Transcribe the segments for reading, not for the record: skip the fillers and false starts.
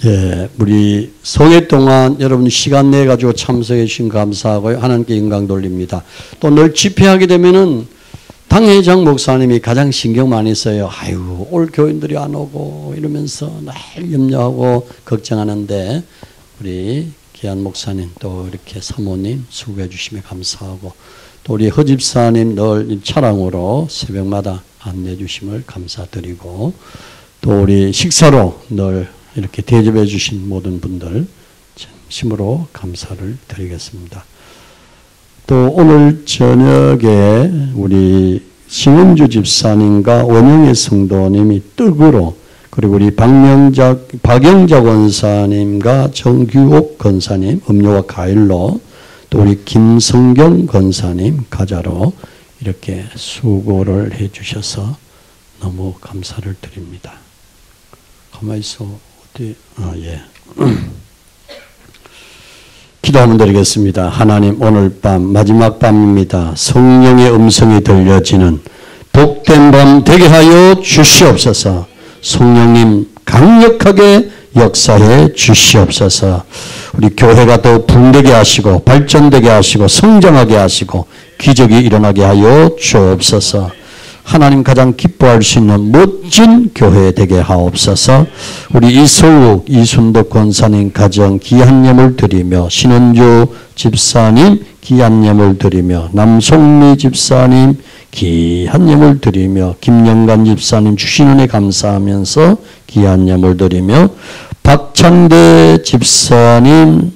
예, 우리 성회 동안 여러분 시간 내 가지고 참석해 주신 감사하고요. 하나님께 영광 돌립니다. 또 늘 집회하게 되면은 당회장 목사님이 가장 신경 많이 써요. 아유, 올 교인들이 안 오고 이러면서 늘 염려하고 걱정하는데 우리 귀한 목사님 또 이렇게 사모님 수고해 주시면 감사하고 또 우리 허집사님 늘 차량으로 새벽마다 안내해 주심을 감사드리고 또 우리 식사로 늘 이렇게 대접해 주신 모든 분들 진심으로 감사를 드리겠습니다. 또 오늘 저녁에 우리 신은주 집사님과 원영의 성도님이 떡으로 그리고 우리 박영자 권사님과 정규옥 권사님 음료와 과일로 또 우리 김성경 권사님 과자로 이렇게 수고를 해 주셔서 너무 감사를 드립니다. 가만히 있어. 예. 기도하면 드리겠습니다. 하나님 오늘 밤 마지막 밤입니다. 성령의 음성이 들려지는 복된 밤 되게 하여 주시옵소서. 성령님 강력하게 역사해 주시옵소서. 우리 교회가 더 붕대게 하시고 발전되게 하시고 성장하게 하시고 기적이 일어나게 하여 주옵소서. 하나님 가장 기뻐할 수 있는 멋진 교회 되게 하옵소서. 우리 이소욱, 이순덕 권사님 가정 귀한 예물 드리며 신은주 집사님 귀한 예물 드리며 남송미 집사님 귀한 예물 드리며 김영관 집사님 주신 은혜 감사하면서 귀한 예물 드리며 박찬대 집사님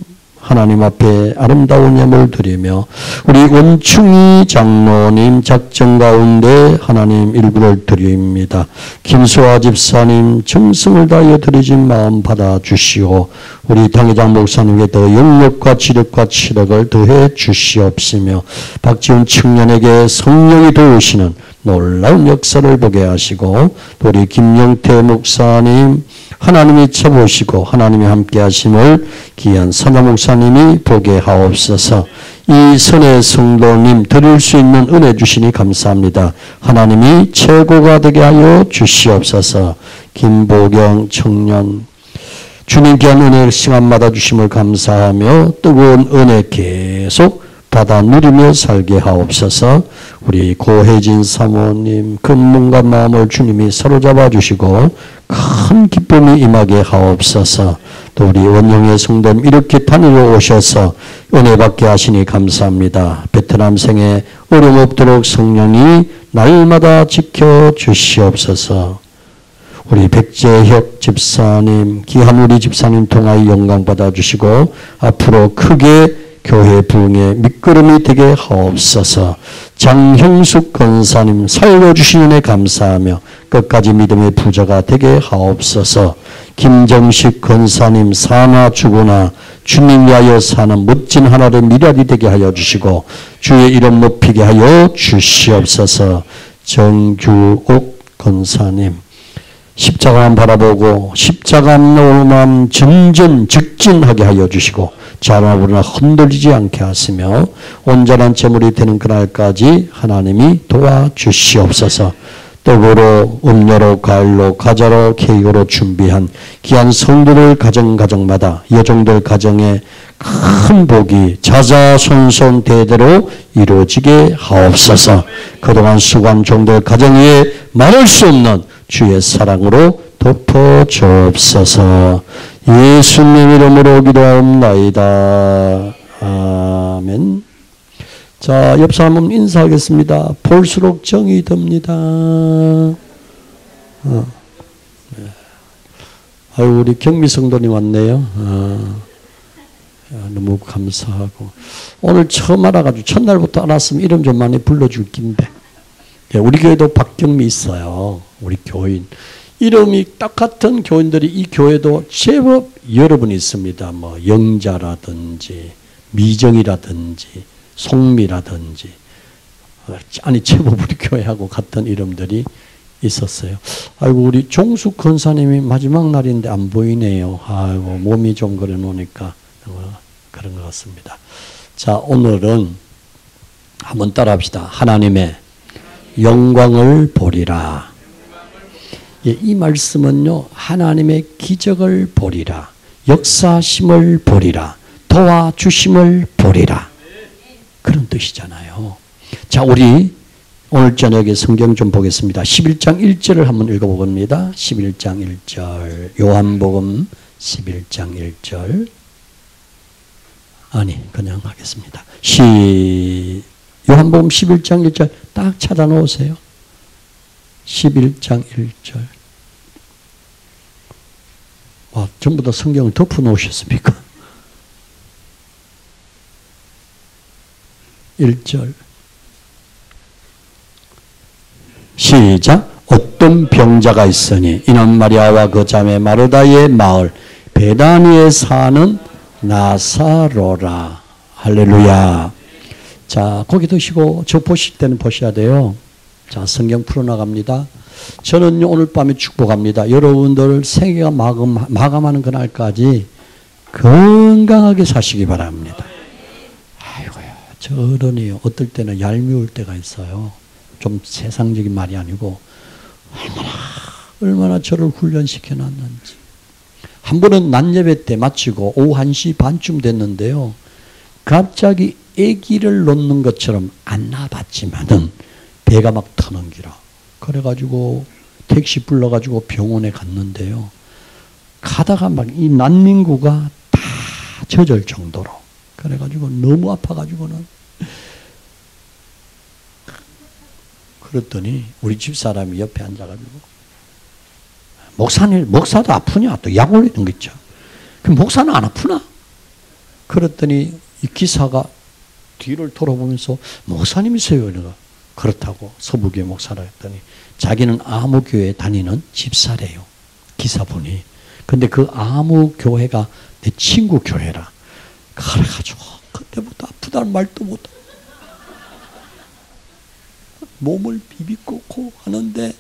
하나님 앞에 아름다운 예물 드리며 우리 원충이 장로님 작정 가운데 하나님 일부를 드립니다. 김수아 집사님 정성을 다하여 드리진 마음 받아주시오. 우리 당회장 목사님께 더 영력과 지력과 치력을 더해 주시옵시며 박지훈 청년에게 성령이 도우시는 놀라운 역사를 보게 하시고 또 우리 김영태 목사님 하나님이 쳐보시고 하나님이 함께 하심을 귀한 선화 목사님이 보게 하옵소서. 이 선의 성도님 드릴 수 있는 은혜 주시니 감사합니다. 하나님이 최고가 되게 하여 주시옵소서. 김보경 청년 주님 귀한 은혜 시간마다 주심을 감사하며 뜨거운 은혜 계속 받아 누리며 살게 하옵소서. 우리 고혜진 사모님 큰 몸과 마음을 주님이 사로잡아 주시고 큰 기쁨이 임하게 하옵소서. 또 우리 원영의 성도님 이렇게 다니러 오셔서 은혜 받게 하시니 감사합니다. 베트남 생에 어려움 없도록 성령이 날마다 지켜 주시옵소서. 우리 백재혁 집사님 귀한 우리 집사님 통하여 영광 받아 주시고 앞으로 크게 교회 부흥의 밑거름이 되게 하옵소서. 장형숙 권사님 살려주시는 애 감사하며 끝까지 믿음의 부자가 되게 하옵소서. 김정식 권사님 사나 죽으나 주님 위하여 사는 멋진 하나의 미랄이 되게 하여 주시고 주의 이름 높이게 하여 주시옵소서. 정규옥 권사님 십자가만 바라보고 십자가 마음 전전 직진하게 하여 주시고 자라부나 흔들리지 않게 하시며 온전한 제물이 되는 그날까지 하나님이 도와주시옵소서. 떡으로 음료로 과일로 과자로 케이크로 준비한 귀한 성도들 가정마다 여종들 가정에 큰 복이 자자손손 대대로 이루어지게 하옵소서. 그동안 수고한 종들 가정에 말할 수 없는 주의 사랑으로 덮어주옵소서. 예수님 이름으로 기도하옵나이다. 아멘. 자, 옆 사람은 인사하겠습니다. 볼수록 정이 듭니다. 아유, 우리 경미 성도님 왔네요. 너무 감사하고. 오늘 처음 알아가지고 첫날부터 알았으면 이름 좀 많이 불러줄 긴데. 우리 교회도 박경미 있어요. 우리 교인. 이름이 딱 같은 교인들이 이 교회도 제법 여러 분 있습니다. 뭐 영자라든지 미정이라든지 송미라든지 아니 제법 우리 교회하고 같은 이름들이 있었어요. 아이고 우리 종숙 권사님이 마지막 날인데 안 보이네요. 아이고 몸이 좀 그래 놓으니까 그런 것 같습니다. 자, 오늘은 한번 따라합시다. 하나님의 영광을 보리라. 예, 이 말씀은요, 하나님의 기적을 보리라, 역사심을 보리라, 도와주심을 보리라. 그런 뜻이잖아요. 자, 우리 오늘 저녁에 성경 좀 보겠습니다. 11장 1절을 한번 읽어보겠습니다. 11장 1절. 요한복음 11장 1절. 아니, 그냥 하겠습니다. 요한복음 11장 1절 딱 찾아 놓으세요. 11장 1절. 와, 전부 다 성경을 덮어 놓으셨습니까? 1절. 시작. 어떤 병자가 있으니 이는 마리아와 그 자매 마르다의 마을 베다니에 사는 나사로라. 할렐루야. 자, 고기 드시고 저 보실 때는 보셔야 돼요. 자, 성경 풀어나갑니다. 저는 오늘 밤에 축복합니다. 여러분들 생애가 마감하는 그날까지 건강하게 사시기 바랍니다. 아이고야, 저러네요. 어떨 때는 얄미울 때가 있어요. 좀 세상적인 말이 아니고 얼마나 저를 훈련시켜 놨는지. 한 번은 낮예배 때 마치고 오후 1시 반쯤 됐는데요. 갑자기 아기를 놓는 것처럼 안 나봤지만은 배가 막 터는 기라. 그래가지고 택시 불러가지고 병원에 갔는데요. 가다가 막 이 난민구가 다 젖을 정도로. 그래가지고 너무 아파가지고는. 그랬더니 우리 집사람이 옆에 앉아가지고 목사도 아프냐? 또 약 올리는 거 있죠. 그럼 목사는 안 아프나? 그랬더니 이 기사가 뒤를 돌아보면서 목사님이세요? 내가 그렇다고 서부교회 목사라 했더니 자기는 아무교회 다니는 집사래요. 기사분이. 근데 그 아무교회가 내 친구 교회라. 그래가지고 그때부터 아프다는 말도 못하고 몸을 비비고 하는데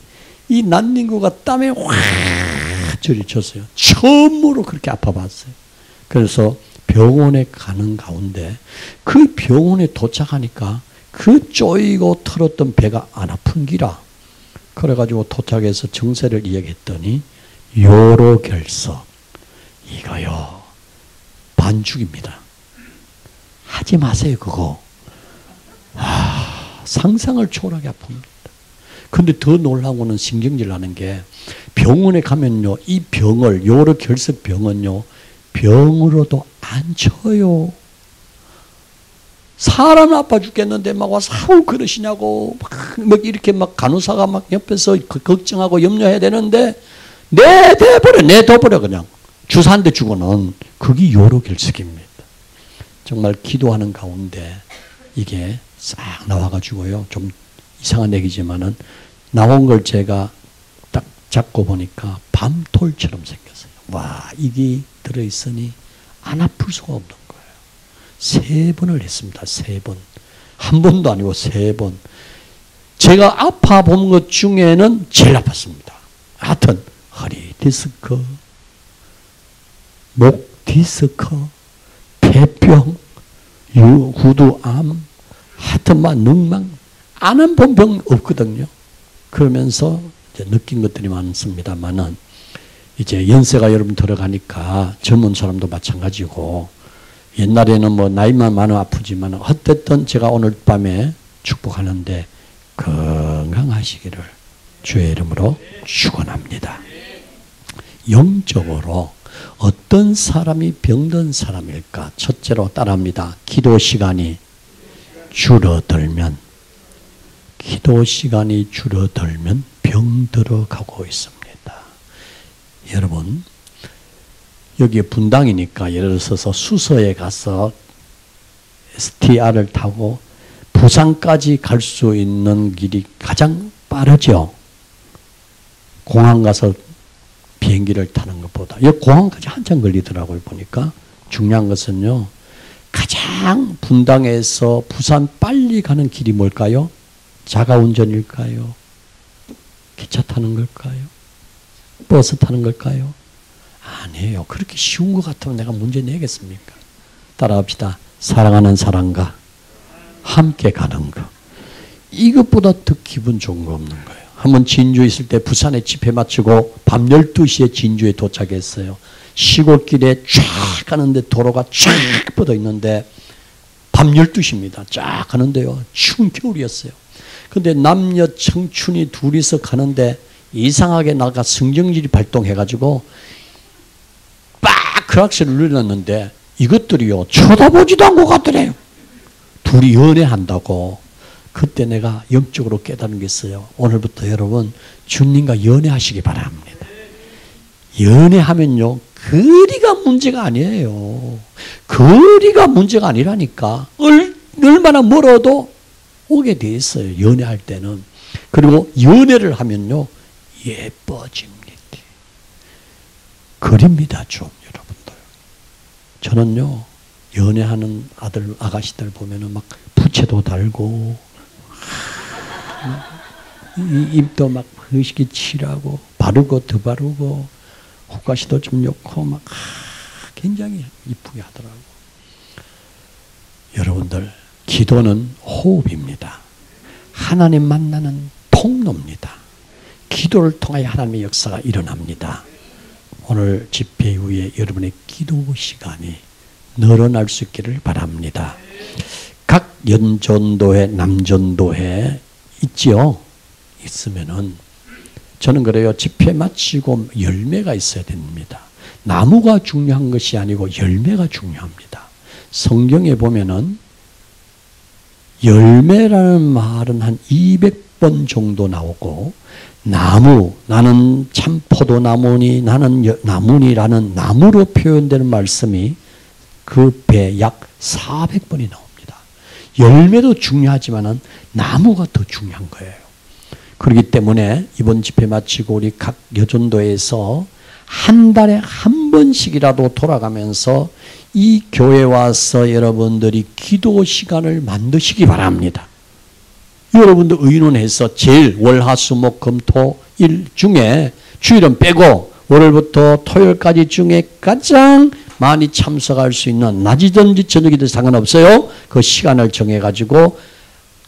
이 난닝구가 땀에 확 저리쳤어요. 처음으로 그렇게 아파봤어요. 그래서 병원에 가는 가운데 그 병원에 도착하니까 그 쪼이고 털었던 배가 안 아픈 기라. 그래가지고 도착해서 정세를 이야기했더니 요로결석 이거요 반죽입니다. 하지 마세요 그거. 상상을 초월하게 아픕니다. 근데 더 놀라고는 신경질 나는 게 병원에 가면요 이 병을 요로결석 병은요 병으로도 안 쳐요. 사람 아파 죽겠는데 막 와서 아우 그러시냐고 막 이렇게 막 간호사가 막 옆에서 걱정하고 염려해야 되는데 내둬버려 그냥 주사 한 대 주고는 그게 요로결석입니다. 정말 기도하는 가운데 이게 싹 나와가지고요 좀 이상한 얘기지만은 나온 걸 제가 딱 잡고 보니까 밤톨처럼 생겼어요. 와 이게 들어있으니 안 아플 수가 없는 거예요. 3번을 했습니다. 3번. 한 번도 아니고 3번. 제가 아파 본 것 중에는 제일 아팠습니다. 하여튼 허리 디스크, 목 디스크, 폐병, 후두암, 하여튼 막 능망 안 한 번 병 없거든요. 그러면서 이제 느낀 것들이 많습니다만은 이제 연세가 여러분 들어가니까 젊은 사람도 마찬가지고 옛날에는 뭐 나이만 많아 아프지만 어쨌든 제가 오늘 밤에 축복하는데 건강하시기를 주의 이름으로 축원합니다. 영적으로 어떤 사람이 병든 사람일까? 첫째로 따라합니다. 기도 시간이 줄어들면 병들어 가고 있습니다. 여러분 여기에 분당이니까 예를 들어서 수서에 가서 STR을 타고 부산까지 갈 수 있는 길이 가장 빠르죠. 공항 가서 비행기를 타는 것보다. 여기 공항까지 한참 걸리더라고요. 보니까. 중요한 것은요. 가장 분당에서 부산 빨리 가는 길이 뭘까요? 자가운전일까요? 기차 타는 걸까요? 버스 타는 걸까요? 아니에요. 그렇게 쉬운 것 같으면 내가 문제 내겠습니까? 따라합시다. 사랑하는 사람과 함께 가는 것. 이것보다 더 기분 좋은 거 없는 거예요. 한번 진주에 있을 때 부산에 집회 마치고 밤 12시에 진주에 도착했어요. 시골길에 쫙 가는데 도로가 쫙 뻗어 있는데 밤 12시입니다. 쫙 가는데요. 추운 겨울이었어요. 근데 남녀 청춘이 둘이서 가는데 이상하게 나가 성경질이 발동해가지고 빡 크락스를 눌렀는데 이것들이요. 쳐다보지도 않고 가더래요. 둘이 연애한다고. 그때 내가 영적으로 깨달은 게 있어요. 오늘부터 여러분 주님과 연애하시기 바랍니다. 연애하면요. 거리가 문제가 아니에요. 거리가 문제가 아니라니까. 얼마나 멀어도 오게 돼 있어요. 연애할 때는. 그리고 연애를 하면요. 예뻐집니다. 그립니다. 좀 여러분들. 저는요. 연애하는 아가씨들 보면은 막 부채도 달고 입도 막 흐시게 칠하고 바르고 더 바르고 호가시도 좀 넣고 막 굉장히 이쁘게 하더라고. 여러분들 기도는 호흡입니다. 하나님 만나는 통로입니다. 기도를 통하여 하나님의 역사가 일어납니다. 오늘 집회 이후에 여러분의 기도 시간이 늘어날 수 있기를 바랍니다. 각 연전도회, 남전도회 있지요? 있으면은 저는 그래요. 집회 마치고 열매가 있어야 됩니다. 나무가 중요한 것이 아니고 열매가 중요합니다. 성경에 보면은 열매라는 말은 한 200번 정도 나오고 나무, 나는 참 포도나무니 나는 나무니라는 나무로 표현되는 말씀이 그 배 약 400번이 나옵니다. 열매도 중요하지만은 나무가 더 중요한 거예요. 그렇기 때문에 이번 집회 마치고 우리 각 여전도에서 한 달에 한 번씩이라도 돌아가면서 이 교회에 와서 여러분들이 기도 시간을 만드시기 바랍니다. 여러분들 의논해서 제일 월화수목금토일 중에 주일은 빼고 월요일부터 토요일까지 중에 가장 많이 참석할 수 있는 낮이든지 저녁이든 상관없어요. 그 시간을 정해가지고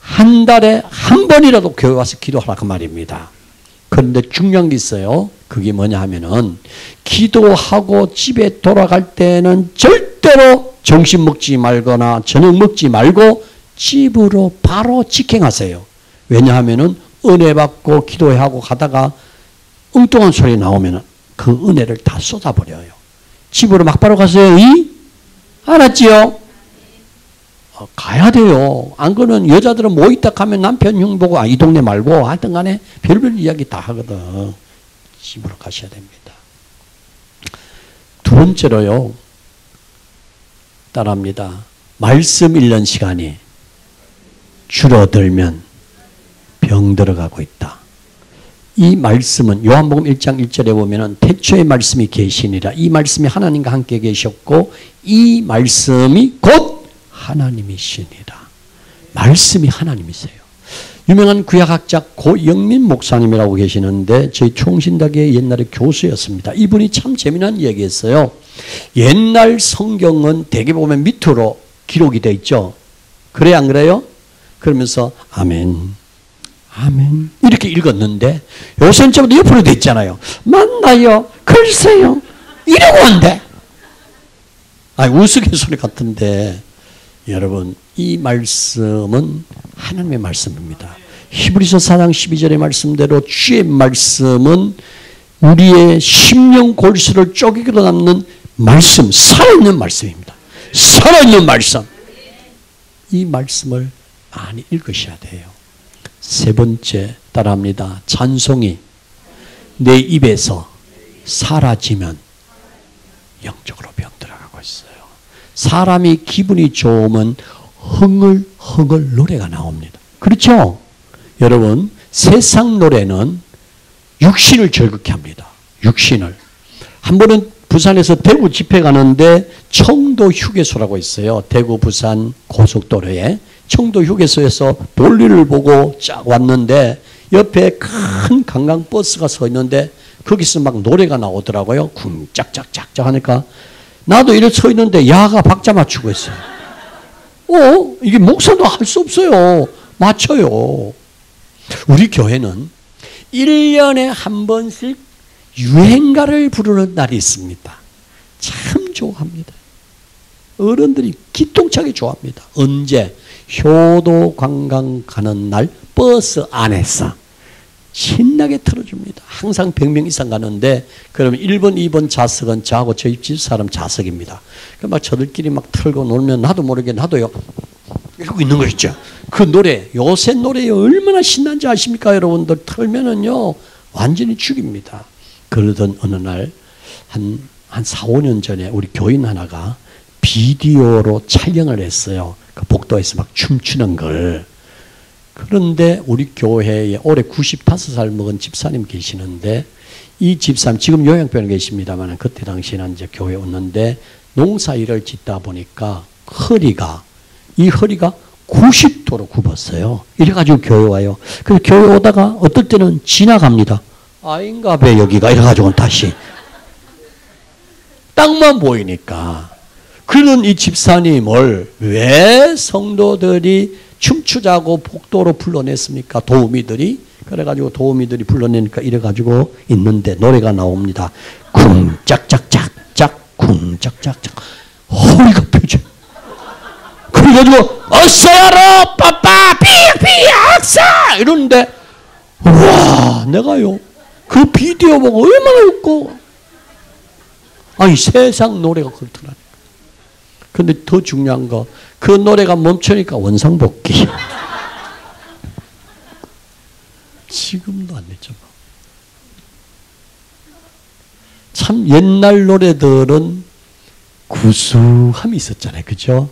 한 달에 한 번이라도 교회 와서 기도하라 그 말입니다. 그런데 중요한 게 있어요. 그게 뭐냐 하면은 기도하고 집에 돌아갈 때는 절대로 점심 먹지 말거나 저녁 먹지 말고 집으로 바로 직행하세요. 왜냐하면은 은혜 받고 기도하고 가다가 엉뚱한 소리 나오면은 그 은혜를 다 쏟아버려요. 집으로 막바로 가세요. 알았지요? 가야 돼요. 안 그러면 여자들은 뭐 있다 하면 남편 형 보고 이 동네 말고 하여튼 간에 별별 이야기 다 하거든. 집으로 가셔야 됩니다. 두 번째로요. 따라합니다. 말씀 읽는 시간이 줄어들면 병 들어가고 있다. 이 말씀은 요한복음 1장 1절에 보면은 태초의 말씀이 계시니라. 이 말씀이 하나님과 함께 계셨고 이 말씀이 곧 하나님이시니라. 말씀이 하나님이세요. 유명한 구약학자 고영민 목사님이라고 계시는데 저희 총신대학의 옛날에 교수였습니다. 이분이 참 재미난 이야기했어요. 옛날 성경은 대개 보면 밑으로 기록이 되어 있죠. 그래 안 그래요? 그러면서 아멘, 아멘 이렇게 읽었는데 요새는 전부 옆으로 되어 있잖아요. 맞나요? 글쎄요. 이러고 한대. 우스갯소리 같은데 여러분 이 말씀은 하나님의 말씀입니다. 히브리서 4장 12절의 말씀대로 주의 말씀은 우리의 심령 골수를 쪼개기로 남는 말씀, 살아있는 말씀입니다. 살아있는 말씀. 이 말씀을 많이 읽으셔야 돼요. 세 번째 따라합니다. 찬송이 내 입에서 사라지면 영적으로 병 들어가고 있어요. 사람이 기분이 좋으면 흥얼흥얼 노래가 나옵니다. 그렇죠? 여러분 세상 노래는 육신을 즐겁게 합니다. 육신을. 한 번은 부산에서 대구 집회 가는데 청도 휴게소라고 있어요. 대구 부산 고속도로에 청도 휴게소에서 볼일을 보고 쫙 왔는데 옆에 큰 관광버스가 서 있는데 거기서 막 노래가 나오더라고요. 쿵짝짝짝짝 하니까 나도 이렇게 서 있는데 야가 박자 맞추고 있어요. 이게 목사도 할 수 없어요. 맞춰요. 우리 교회는 1년에 한 번씩 유행가를 부르는 날이 있습니다. 참 좋아합니다. 어른들이 기똥차게 좋아합니다. 언제? 효도 관광 가는 날 버스 안에서 신나게 틀어줍니다. 항상 100명 이상 가는데 그러면 1번, 2번 좌석은 저하고 저희 집사람 좌석입니다. 막 저들끼리 막 틀고 놀면 나도 모르게 나도요 이러고 있는 거 있죠. 그 노래, 요새 노래 얼마나 신난지 아십니까? 여러분들 틀면은요 완전히 죽입니다. 그러던 어느 날 한 4, 5년 전에 우리 교인 하나가 비디오로 촬영을 했어요. 그 복도에서 막 춤추는 걸. 그런데 우리 교회에 올해 95살 먹은 집사님 계시는데 이 집사님 지금 요양병원에 계십니다만 그때 당시에는 이제 교회에 왔는데 농사일을 짓다 보니까 이 허리가 90도로 굽었어요. 이래가지고 교회 와요. 그래서 교회 오다가 어떨 때는 지나갑니다. 아인가 배 여기가 이래가지고 다시 땅만 보이니까. 그런 이 집사님을 왜 성도들이 춤추자고 복도로 불러냈습니까? 도우미들이. 그래가지고 도우미들이 불러내니까 이래가지고 있는데 노래가 나옵니다. 쿵짝짝짝짝 쿵짝짝짝 허리가 펴져. 그래가지고 어서 와라 빠빠 삐약삐약사 이러는데 와 내가요 그 비디오 보고 얼마나 웃고 아니 세상 노래가 그렇더라니까. 근데 더 중요한 거 그 노래가 멈추니까 원상복귀. 지금도 안 됐죠. 참 옛날 노래들은 구수함이 있었잖아요. 그죠?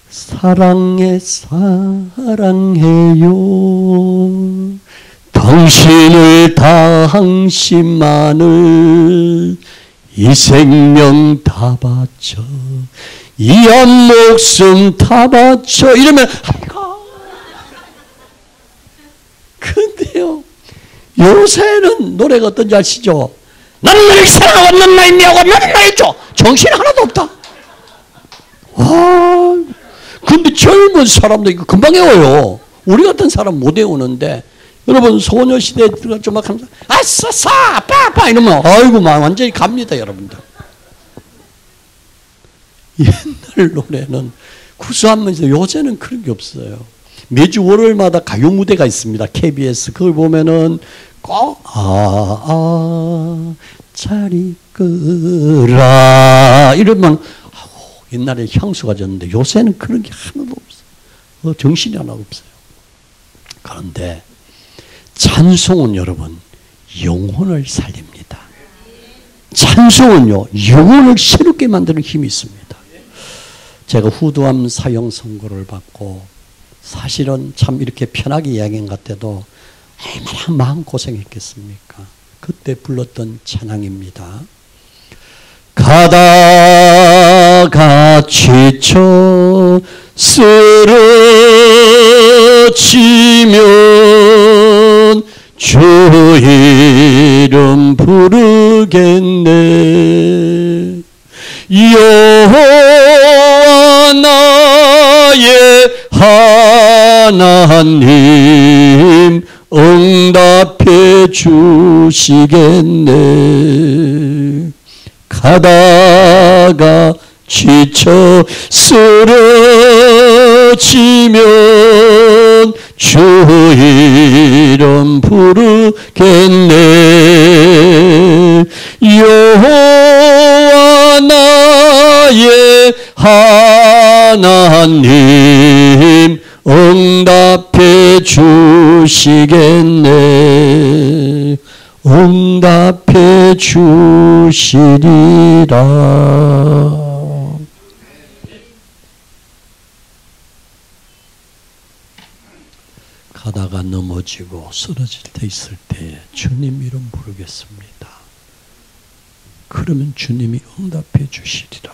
사랑해 사랑해요 당신을 당신만을 이 생명 다 바쳐 이 한 목숨 다 바쳐 이러면 아이고 근데요 요새는 노래가 어떤지 아시죠? 나는 너를 사랑하고 넌 나의 미하고 너는 나의 줘 정신 하나도 없다. 와 근데 젊은 사람도 이거 금방 외워요. 우리 같은 사람 못 외우는데 여러분 소녀시대 들어가죠 막 하면서 아싸싸 빠빠 이러면 아이고 막 완전히 갑니다 여러분들. 옛날 노래는 구수하면서 요새는 그런 게 없어요. 매주 월요일마다 가요 무대가 있습니다. KBS 그걸 보면은 꼭 잘 있거라 이러면 옛날에 향수가 졌는데 요새는 그런 게 하나도 없어요. 정신이 하나도 없어요. 그런데 찬송은 여러분 영혼을 살립니다. 찬송은요 영혼을 새롭게 만드는 힘이 있습니다. 제가 후두암 사형 선고를 받고 사실은 참 이렇게 편하게 이야기한 것 같아도 얼마나 마음고생했겠습니까? 그때 불렀던 찬양입니다. 가다가 지쳐 쓰러지면 주 이름 부르겠네. 여호와 나의 하나님 응답해 주시겠네. 가다가 지쳐 쓰러지면 주 이름 부르겠네. 여호와 나의 하나님 응답해 주시겠네. 응답해 주시리라. 가다가 넘어지고 쓰러질 때 있을 때 주님 이름 부르겠습니다. 그러면 주님이 응답해 주시리라.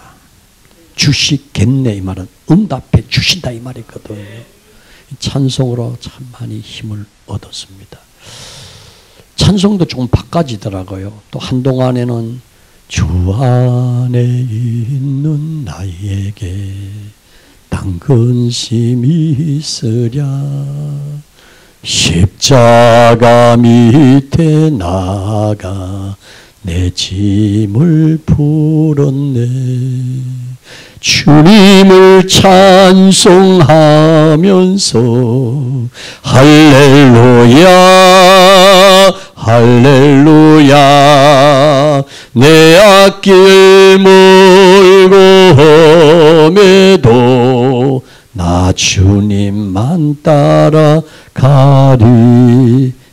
주시겠네 이 말은 응답해 주신다 이 말이거든요. 찬송으로 참 많이 힘을 얻었습니다. 찬송도 조금 바꿔지더라고요. 또 한동안에는 주 안에 있는 나에게 딴 근심이 있으랴 십자가 밑에 나가 내 짐을 풀었네. 주님을 찬송하면서 할렐루야 할렐루야 내 앞길 몰고 험해도 나 주님만 따라가리.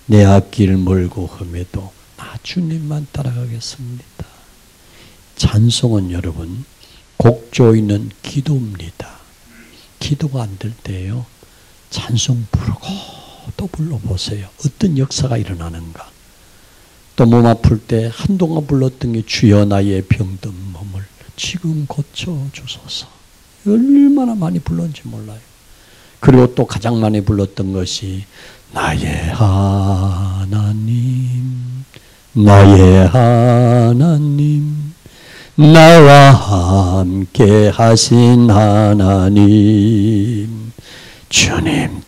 내 앞길 몰고 험해도 나 주님만 따라가겠습니다. 찬송은 여러분 곡조 있는 기도입니다. 기도가 안 될 때요 찬송 부르고 또 불러보세요. 어떤 역사가 일어나는가. 또 몸 아플 때 한동안 불렀던 게 주여 나의 병든 몸을 지금 고쳐주소서. 얼마나 많이 불렀는지 몰라요. 그리고 또 가장 많이 불렀던 것이 나의 하나님 나의 하나님 나와 함께 하신 하나님 주님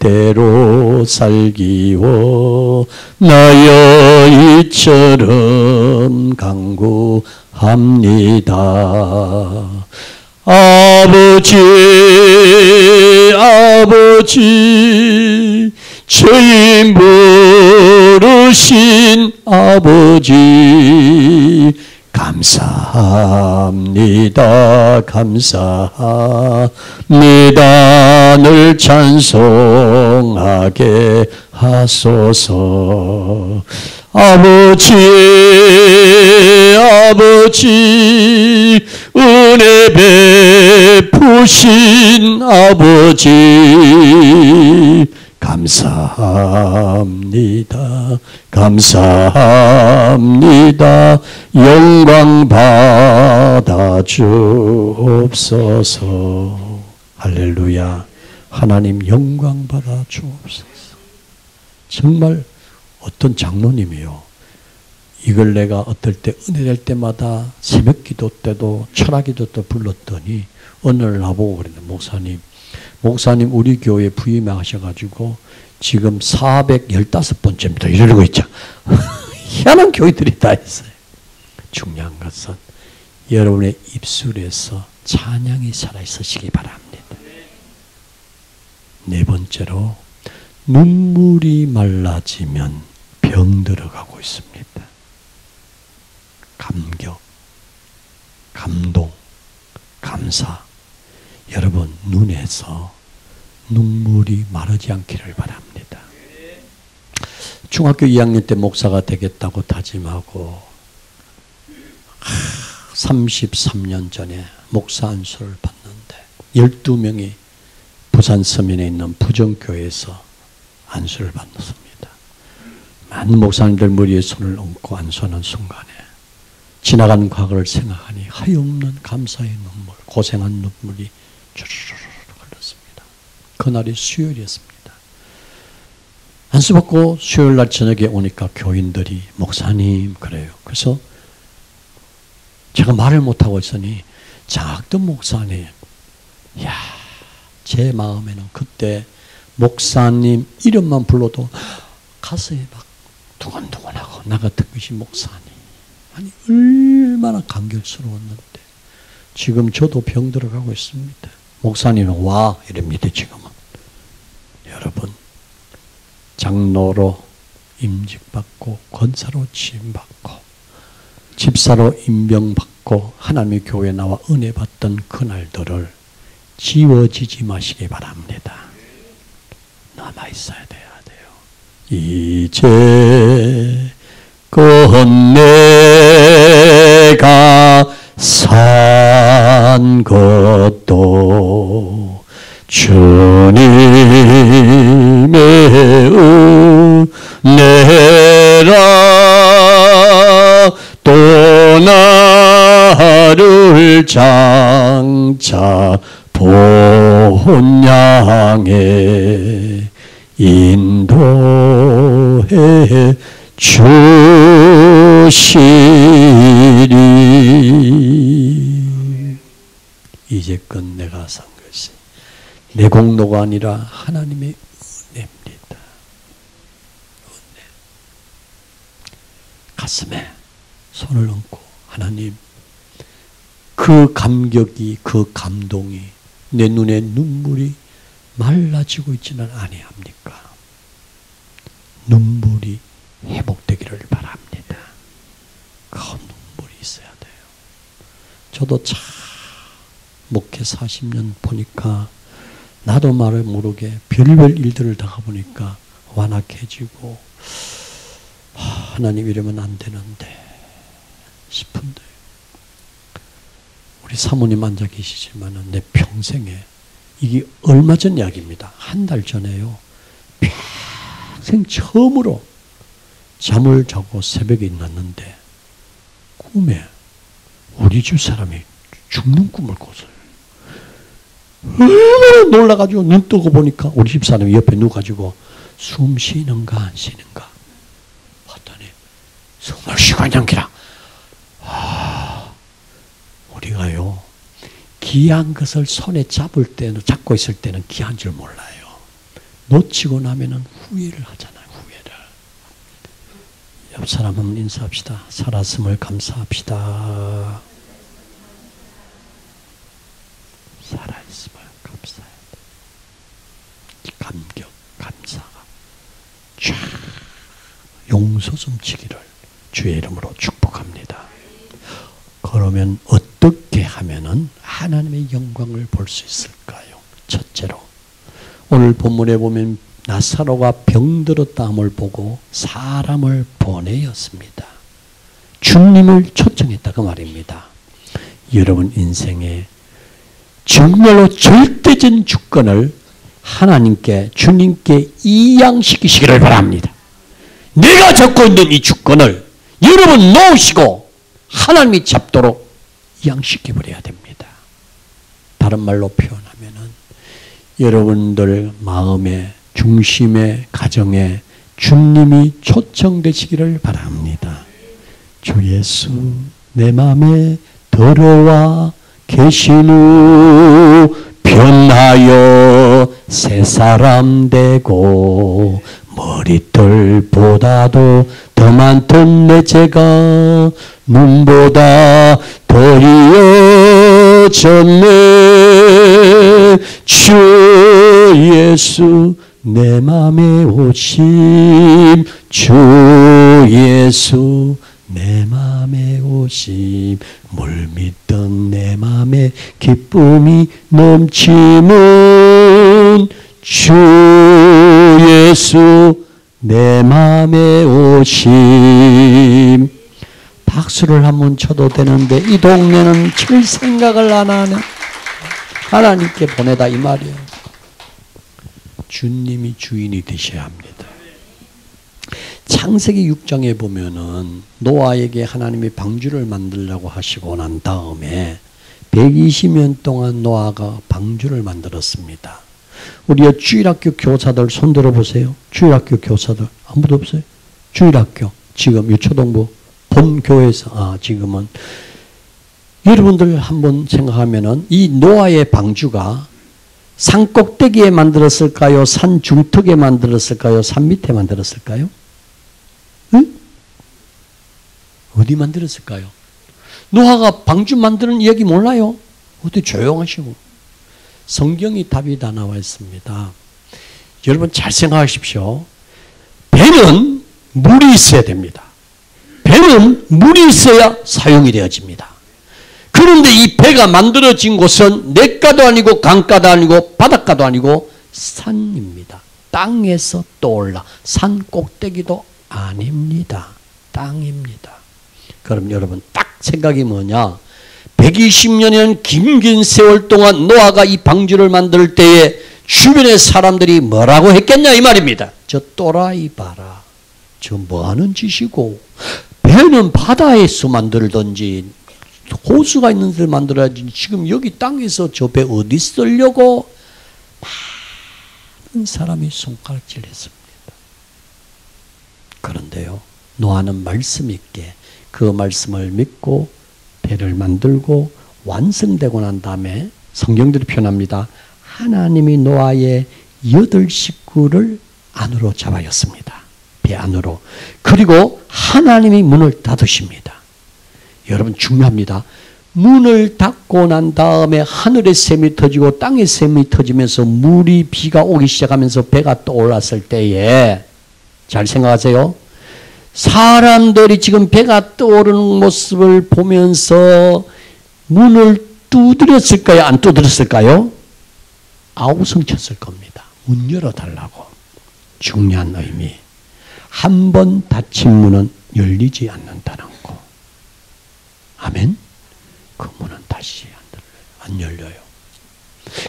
뜻대로 살기워 나여 이처럼 간구합니다. 아버지 아버지 죄인 부르신 아버지 감사합니다 감사합니다. 늘 찬송하게 하소서. 아버지 아버지 은혜 베푸신 아버지 감사합니다 감사합니다. 영광 받아 주옵소서. 할렐루야. 하나님 영광 받아 주옵소서. 정말 어떤 장로님이요 이걸 내가 어떨 때 은혜 될 때마다 새벽 기도 때도 철학 기도 때 불렀더니 어느 날 나보고 그랬는데 목사님 우리 교회 부임하셔가지고 지금 415번째입니다. 이러고 있죠. 희한한 교회들이 다 있어요. 중요한 것은 여러분의 입술에서 찬양이 살아있으시기 바랍니다. 네 번째로 눈물이 말라지면 병들어가고 있습니다. 감격, 감동, 감사. 여러분 눈에서 눈물이 마르지 않기를 바랍니다. 중학교 2학년 때 목사가 되겠다고 다짐하고 33년 전에 목사 안수를 받는데 12명이 부산 서면에 있는 부정교회에서 안수를 받았습니다. 많은 목사님들 머리에 손을 얹고 안수하는 순간에 지나간 과거를 생각하니 하염없는 감사의 눈물, 고생한 눈물이 주르르르 흘렀습니다. 그날이 수요일이었습니다. 안수받고 수요일날 저녁에 오니까 교인들이 목사님 그래요. 그래서 제가 말을 못하고 있으니 장학던 목사님, 이야, 제 마음에는 그때 목사님 이름만 불러도 가슴이 막 두근두근하고 나 같은 것이 목사님. 아니 얼마나 감격스러웠는데 지금 저도 병 들어가고 있습니다. 목사님은 와 이럽니다. 지금은. 여러분 장로로 임직받고 권사로 취임받고 집사로 임명받고 하나님의 교회에 나와 은혜 받던 그날들을 지워지지 마시기 바랍니다. 남아있어야 돼요. 이제 건 내가 산 것도 주님의 은혜라. 또 나를 장차 본 양에 인도해 주시리. 이제껏 내가 산 것이 내 공로가 아니라 하나님의 은혜입니다. 가슴에 손을 얹고 하나님, 그 감격이, 그 감동이 내 눈에 눈물이 말라지고 있지는 아니합니까? 눈물이 회복되기를 바랍니다. 그 눈물이 있어야 돼요. 저도 참 목회 40년 보니까 나도 말을 모르게 별별 일들을 당해보니까 완악해지고 하나님 이러면 안 되는데 싶은데, 우리 사모님 앉아 계시지만 내 평생에, 이게 얼마 전 이야기입니다. 한 달 전에요. 평생 처음으로 잠을 자고 새벽에 일어났는데 꿈에 우리 집 사람이 죽는 꿈을 꿨어요. 얼마나 놀라가지고 눈 뜨고 보니까 우리 집 사람이 옆에 누워가지고 숨 쉬는가 안 쉬는가 봤더니 숨을 쉬고 있는기라. 우리가요, 귀한 것을 손에 잡을 때는, 잡고 있을 때는 귀한 줄 몰라요. 놓치고 나면은 후회를 하잖아요. 후회를. 옆 사람 한번 인사합시다. 살았음을 감사합시다. 살아있음을 감사해야 돼. 감격, 감사가 쫙 용서 숨치기를 주의 이름으로 축복합니다. 그러면 어떻게 하면은 하나님의 영광을 볼 수 있을까요? 첫째로, 오늘 본문에 보면 나사로가 병들었다함을 보고 사람을 보내었습니다. 주님을 초청했다고 말입니다. 여러분 인생에 정말로 절대적인 주권을 하나님께, 주님께 이양시키시기를 바랍니다. 내가 잡고 있는 이 주권을 여러분 놓으시고 하나님이 잡도록 이양시켜버려야 됩니다. 다른 말로 표현하면은 여러분들 마음의 중심의 가정에 주님이 초청되시기를 바랍니다. 주 예수 내 마음에 들어와 계신 후 변하여 새 사람 되고 머리털보다도 더 많던 내 죄가 눈보다 더 이어졌네. 주 예수 내 맘에 오심, 주 예수 내 맘에 오심, 물밀던 내 맘에 기쁨이 넘치는 주 예수 내 맘에 오심. 박수를 한번 쳐도 되는데 이 동네는 칠 생각을 안 하네. 하나님께 보내다 이 말이에요. 주님이 주인이 되셔야 합니다. 창세기 6장에 보면은 노아에게 하나님이 방주를 만들라고 하시고 난 다음에 120년 동안 노아가 방주를 만들었습니다. 우리 주일학교 교사들 손 들어보세요. 주일학교 교사들 아무도 없어요? 주일학교 지금 유초동부 본교에서 지금은 여러분들 한번 생각하면은 이 노아의 방주가 산 꼭대기에 만들었을까요? 산 중턱에 만들었을까요? 산 밑에 만들었을까요? 응? 어디 만들었을까요? 노아가 방주 만드는 이야기 몰라요? 어떻게 조용하시고. 성경이 답이 다 나와 있습니다. 여러분 잘 생각하십시오. 배는 물이 있어야 됩니다. 배는 물이 있어야 사용이 되어집니다. 그런데 이 배가 만들어진 곳은 냇가도 아니고 강가도 아니고 바닷가도 아니고 산입니다. 땅에서 떠올라. 산 꼭대기도 아닙니다. 땅입니다. 그럼 여러분 딱 생각이 뭐냐? 120년이라는 긴 세월 동안 노아가 이 방주를 만들 때에 주변의 사람들이 뭐라고 했겠냐 이 말입니다. 저 또라이 봐라. 저 뭐하는 짓이고, 배는 바다에서 만들던지 호수가 있는 데를 만들어야지 지금 여기 땅에서 저 배 어디 쓰려고 많은 사람이 손가락질 했습니다. 그런데요, 노아는 말씀 있게 그 말씀을 믿고 배를 만들고 완성되고 난 다음에 성경들이 표현합니다. 하나님이 노아의 8 식구를 안으로 잡아였습니다. 배 안으로. 그리고 하나님이 문을 닫으십니다. 여러분 중요합니다. 문을 닫고 난 다음에 하늘의 샘이 터지고 땅의 샘이 터지면서 물이 비가 오기 시작하면서 배가 떠올랐을 때에 잘 생각하세요. 사람들이 지금 배가 떠오르는 모습을 보면서 문을 두드렸을까요? 안 두드렸을까요? 아우성쳤을 겁니다. 문 열어달라고. 중요한 의미. 한 번 닫힌 문은 열리지 않는다는 거. 아멘? 그 문은 다시 안 열려요.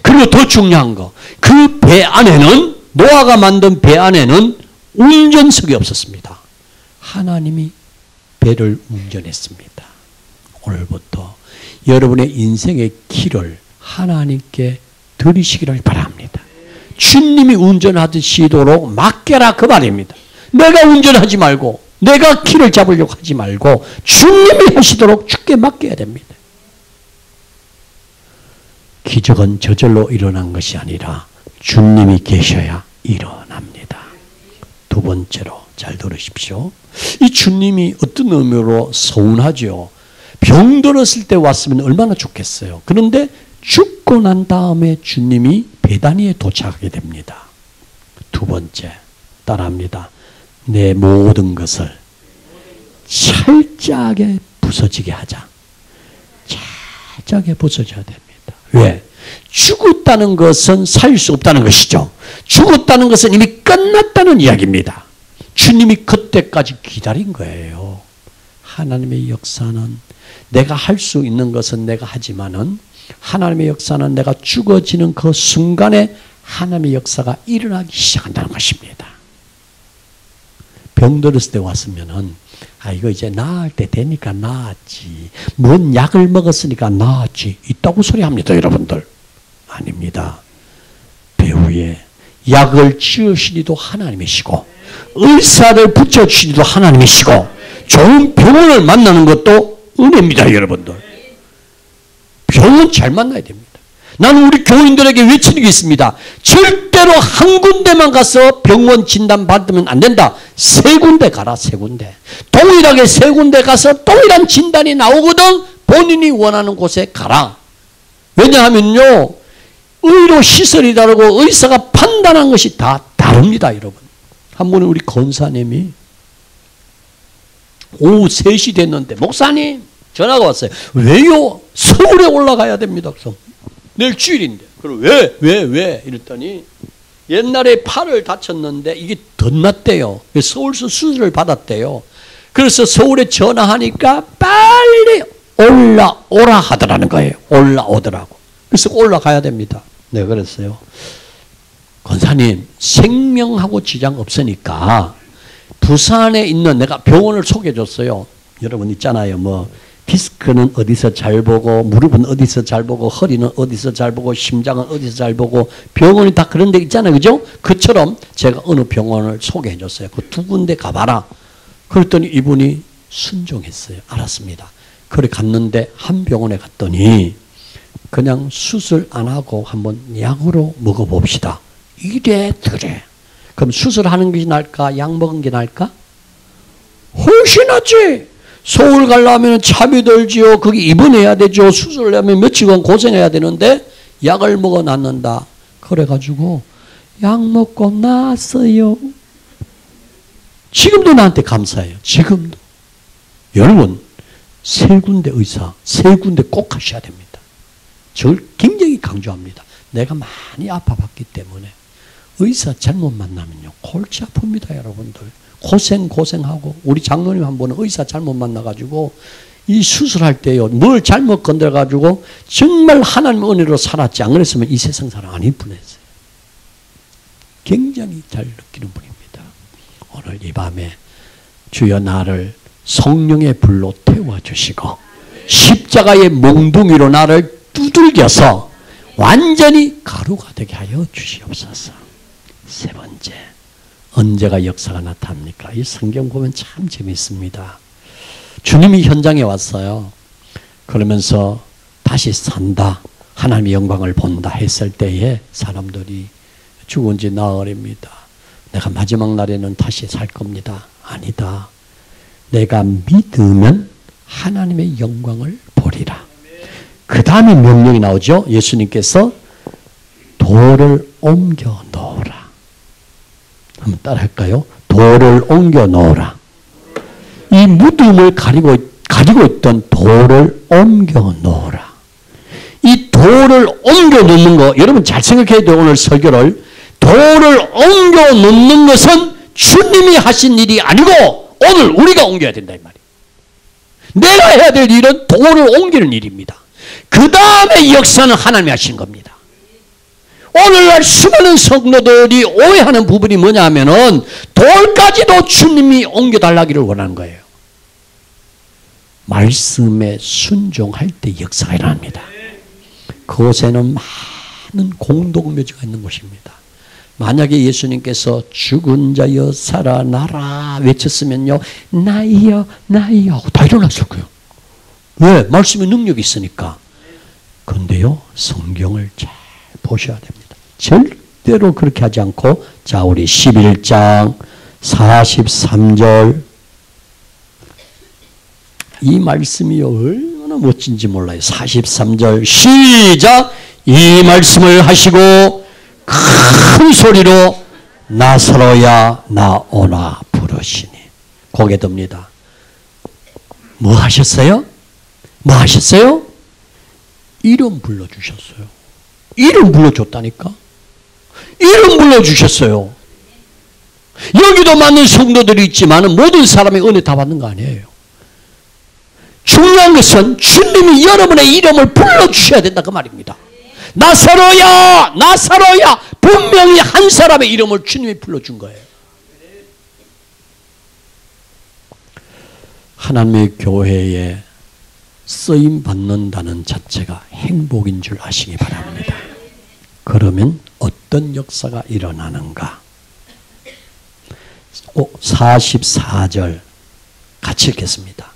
그리고 더 중요한 거. 그 배 안에는, 노아가 만든 배 안에는 운전석이 없었습니다. 하나님이 배를 운전했습니다. 오늘부터 여러분의 인생의 길을 하나님께 드리시기를 바랍니다. 주님이 운전하시도록 맡겨라 그 말입니다. 내가 운전하지 말고 내가 길을 잡으려고 하지 말고 주님이 하시도록 주께 맡겨야 됩니다. 기적은 저절로 일어난 것이 아니라 주님이 계셔야 일어납니다. 두 번째로 잘 들으십시오. 이 주님이 어떤 의미로 서운하죠. 병 들었을 때 왔으면 얼마나 좋겠어요. 그런데 죽고 난 다음에 주님이 베다니에 도착하게 됩니다. 두 번째, 따라합니다. 내 모든 것을 철저하게 부서지게 하자. 철저하게 부서져야 됩니다. 왜? 죽었다는 것은 살 수 없다는 것이죠. 죽었다는 것은 이미 끝났다는 이야기입니다. 주님이 그때까지 기다린 거예요. 하나님의 역사는 내가 할 수 있는 것은 내가 하지만은 하나님의 역사는 내가 죽어지는 그 순간에 하나님의 역사가 일어나기 시작한다는 것입니다. 병 들었을 때 왔으면은 이거 이제 나을 때 되니까 나았지. 뭔 약을 먹었으니까 나았지. 있다고 소리합니다, 여러분들. 아닙니다. 배후에 약을 지으시니도 하나님이시고 의사를 붙여주시니도 하나님이시고 좋은 병원을 만나는 것도 은혜입니다, 여러분들. 병원 잘 만나야 됩니다. 나는 우리 교인들에게 외치는 게 있습니다. 절대로 한 군데만 가서 병원 진단 받으면 안 된다. 세 군데 가라, 세 군데. 동일하게 세 군데 가서 동일한 진단이 나오거든 본인이 원하는 곳에 가라. 왜냐하면요, 의료 시설이 다르고 의사가 판단한 것이 다 다릅니다, 여러분. 한 번은 우리 권사님이 오후 3시 됐는데, 목사님, 전화가 왔어요. 왜요? 서울에 올라가야 됩니다. 그래서 내일 주일인데. 그럼 왜? 이랬더니 옛날에 팔을 다쳤는데 이게 더 낫대요. 서울서 수술을 받았대요. 그래서 서울에 전화하니까 빨리 올라오라 하더라는 거예요. 올라오더라고. 그래서 올라가야 됩니다. 네, 그랬어요. 권사님, 생명하고 지장 없으니까 부산에 있는, 내가 병원을 소개해줬어요. 여러분 있잖아요. 디스크는 어디서 잘 보고, 무릎은 어디서 잘 보고, 허리는 어디서 잘 보고, 심장은 어디서 잘 보고, 병원이 다 그런 데 있잖아요. 그죠? 그처럼 제가 어느 병원을 소개해 줬어요. 그 두 군데 가봐라. 그랬더니 이분이 순종했어요. 알았습니다. 그래 갔는데 한 병원에 갔더니 그냥 수술 안 하고 한번 약으로 먹어봅시다. 이래저래. 그럼 수술하는 게 나을까? 약 먹은 게 나을까? 훨씬 낫지. 서울 가려면 차비 들지요. 거기 입원해야 되죠. 수술하려면 며칠간 고생해야 되는데 약을 먹어 놨는다. 그래가지고 약 먹고 나았어요. 지금도 나한테 감사해요. 지금도. 여러분, 세 군데 의사, 세 군데 꼭 하셔야 됩니다. 저를 굉장히 강조합니다. 내가 많이 아파봤기 때문에. 의사 잘못 만나면요, 골치 아픕니다, 여러분들. 고생하고, 우리 장로님 한 번은 의사 잘못 만나가지고, 이 수술할 때요, 뭘 잘못 건드려가지고, 정말 하나님의 은혜로 살았지. 안 그랬으면 이 세상 사람 안 이쁘냈어요. 굉장히 잘 느끼는 분입니다. 오늘 이 밤에 주여 나를 성령의 불로 태워주시고, 십자가의 몽둥이로 나를 두들겨서 완전히 가루가 되게 하여 주시옵소서. 세 번째, 언제가 역사가 나타납니까? 이 성경 보면 참 재밌습니다. 주님이 현장에 왔어요. 그러면서 다시 산다, 하나님의 영광을 본다 했을 때에 사람들이 죽은 지 나흘입니다. 내가 마지막 날에는 다시 살 겁니다. 아니다. 내가 믿으면 하나님의 영광을 보리라. 그 다음에 명령이 나오죠. 예수님께서 돌을 옮겨 놓으라. 한번 따라 할까요? 돌을 옮겨 놓으라. 이 무덤을 가리고 있던 돌을 옮겨 놓으라. 이 돌을 옮겨 놓는 거, 여러분 잘 생각해야 돼요. 오늘 설교를. 돌을 옮겨 놓는 것은 주님이 하신 일이 아니고 오늘 우리가 옮겨야 된다 이 말이에요. 내가 해야 될 일은 돌을 옮기는 일입니다. 그 다음에 역사는 하나님이 하신 겁니다. 오늘날 수많은 성도들이 오해하는 부분이 뭐냐 하면은 돌까지도 주님이 옮겨달라기를 원하는 거예요. 말씀에 순종할 때 역사가 일어납니다. 그곳에는 많은 공동묘지가 있는 곳입니다. 만약에 예수님께서 죽은 자여 살아나라 외쳤으면요, 나이여 나이여 하고 다 일어났을 거예요. 왜? 말씀의 능력이 있으니까. 그런데요, 성경을 잘 보셔야 됩니다. 절대로 그렇게 하지 않고, 자, 우리 11장 43절 이 말씀이 얼마나 멋진지 몰라요. 43절 시작. 이 말씀을 하시고 큰 소리로 나사로야 나오나 부르시니. 고개 듭니다. 뭐 하셨어요? 뭐 하셨어요? 이름 불러주셨어요. 이름 불러줬다니까. 이름 불러주셨어요. 여기도 많은 성도들이 있지만 모든 사람의 은혜 다 받는 거 아니에요. 중요한 것은 주님이 여러분의 이름을 불러주셔야 된다 그 말입니다. 나사로야 나사로야, 분명히 한 사람의 이름을 주님이 불러준 거예요. 하나님의 교회에 쓰임 받는다는 자체가 행복인 줄 아시기 바랍니다. 그러면 어떤 역사가 일어나는가? 44절 같이 읽겠습니다.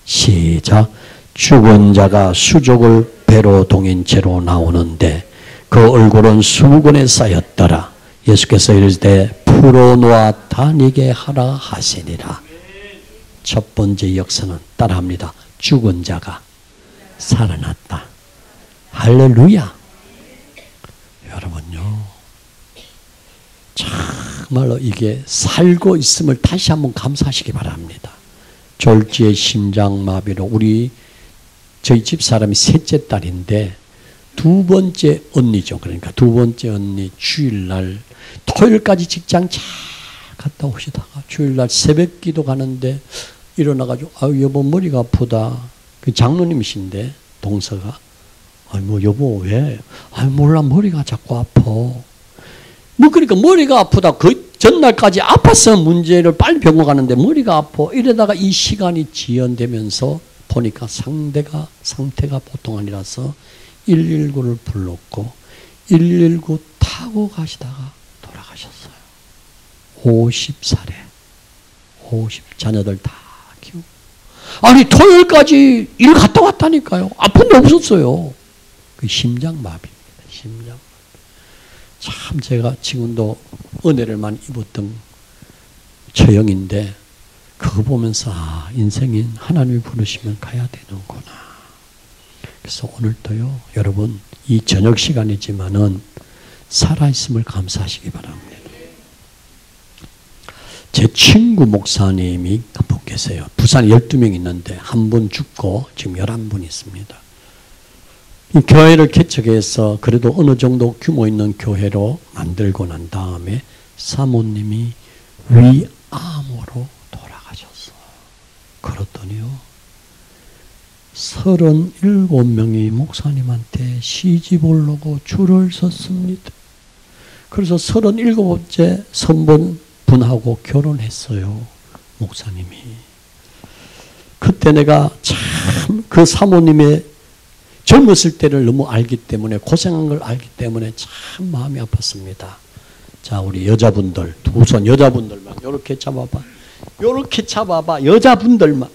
시작. 죽은 자가 수족을 배로 동인 채로 나오는데 그 얼굴은 수건에 쌓였더라. 예수께서 이르실 때 풀어놓아 다니게 하라 하시니라. 첫 번째 역사는 따라합니다. 죽은 자가 살아났다. 할렐루야. 여러분요, 정말로 이게 살고 있음을 다시 한번 감사하시기 바랍니다. 졸지에 심장마비로 저희 집사람이 셋째 딸인데 두 번째 언니죠. 그러니까 두 번째 언니 주일날 토요일까지 직장 잘 갔다 오시다가 주일날 새벽기도 가는데 일어나가지고 아유 여보 머리가 아프다. 그 장로님이신데 동서가 뭐 여보 왜? 몰라 머리가 자꾸 아파. 그러니까 머리가 아프다. 그 전날까지 아팠으면 문제를 빨리 병원 가는데 머리가 아파. 이러다가 이 시간이 지연되면서 보니까 상태가 보통 아니라서 119를 불렀고 119 타고 가시다가 돌아가셨어요. 50살에 자녀들 다 키우고. 아니 토요일까지 일 갔다 왔다니까요. 아픈 데 없었어요. 그 심장마비입니다. 심장. 참 제가 지금도 은혜를 많이 입었던 처형인데 그거 보면서 인생인 하나님이 부르시면 가야 되는구나. 그래서 오늘도요 여러분 이 저녁 시간이지만은 살아있음을 감사하시기 바랍니다. 제 친구 목사님이 한 분 계세요. 부산에 12명 있는데 한 분 죽고 지금 11분 있습니다. 이 교회를 개척해서 그래도 어느 정도 규모 있는 교회로 만들고 난 다음에 사모님이 위암으로 돌아가셨어. 그렇더니요 37명이 목사님한테 시집 오려고 줄을 섰습니다. 그래서 37번째 선본분하고 결혼했어요. 목사님이. 그때 내가 참 그 사모님의 젊었을 때를 너무 알기 때문에 고생한 걸 알기 때문에 참 마음이 아팠습니다. 자 우리 여자분들 두 손 여자분들만 이렇게 잡아봐. 이렇게 잡아봐. 여자분들만.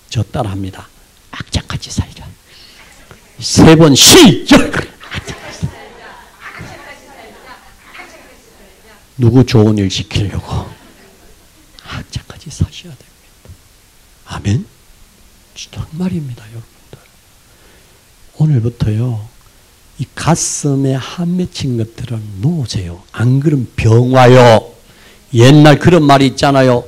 저 따라합니다. 악착같이 살자. 3번 시작. 누구 좋은 일 시키려고 학자까지 사셔야 됩니다. 아멘? 정말입니다, 여러분들. 오늘부터요, 이 가슴에 한 맺힌 것들은 놓으세요. 안 그러면 병 와요. 옛날 그런 말이 있잖아요.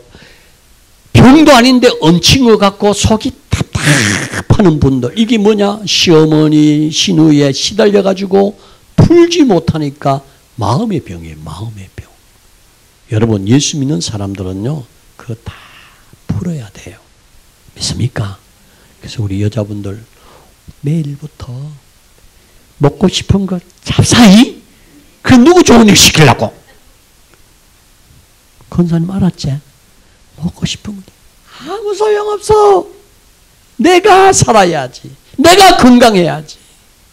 병도 아닌데 얹힌 것 같고 속이 답답하는 분들. 이게 뭐냐? 시어머니, 시누이에 시달려가지고 풀지 못하니까 마음의 병이에요. 마음의 병. 여러분, 예수 믿는 사람들은요, 그거 다 풀어야 돼요. 믿습니까? 그래서 우리 여자분들 내일부터 먹고 싶은 거 잡사이? 그 누구 좋은 일 시키려고? 권사님 알았지? 먹고 싶은 거 아무 소용없어. 내가 살아야지. 내가 건강해야지.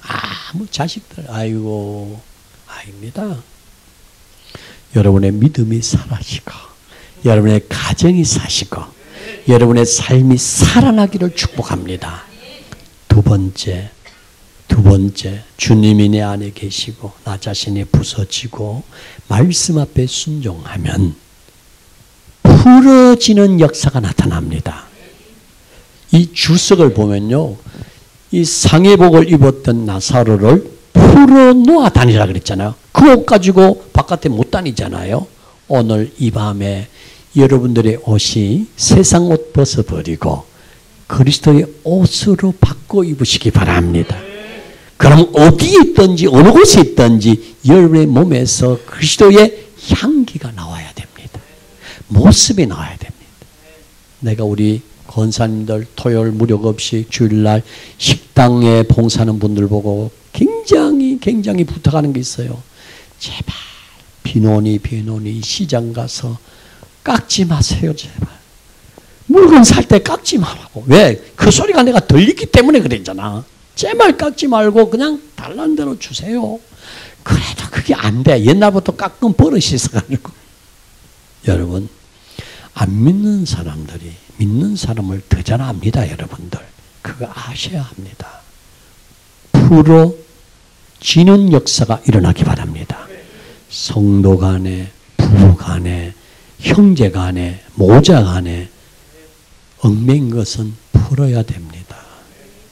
아무 자식들 아이고 아닙니다. 여러분의 믿음이 사라지고 여러분의 가정이 사시고 여러분의 삶이 살아나기를 축복합니다. 두 번째, 주님이 내 안에 계시고 나 자신이 부서지고 말씀 앞에 순종하면 풀어지는 역사가 나타납니다. 이 주석을 보면요, 이 상해복을 입었던 나사로를 풀어놓아 다니라 그랬잖아요. 그 옷 가지고 바깥에 못 다니잖아요. 오늘 이 밤에 여러분들의 옷이 세상 옷 벗어버리고 그리스도의 옷으로 바꿔 입으시기 바랍니다. 그럼 어디에 있든지 어느 곳에 있든지 여러분의 몸에서 그리스도의 향기가 나와야 됩니다. 모습이 나와야 됩니다. 내가 우리 권사님들 토요일 무력 없이 주일날 식당에 봉사하는 분들 보고 굉장히 부탁하는 게 있어요. 제발 비노니 시장 가서 깎지 마세요. 제발. 물건 살 때 깎지 말라고. 왜? 그 소리가 내가 들리기 때문에 그랬잖아. 제발 깎지 말고 그냥 달라는 대로 주세요. 그래도 그게 안 돼. 옛날부터 깎은 버릇이 있어가지고. 여러분, 안 믿는 사람들이 믿는 사람을 더 잘 압니다. 여러분들. 그거 아셔야 합니다. 풀어지는 역사가 일어나기 바랍니다. 성도 간에, 부부 간에, 형제 간에, 모자 간에 얽매인 것은 풀어야 됩니다.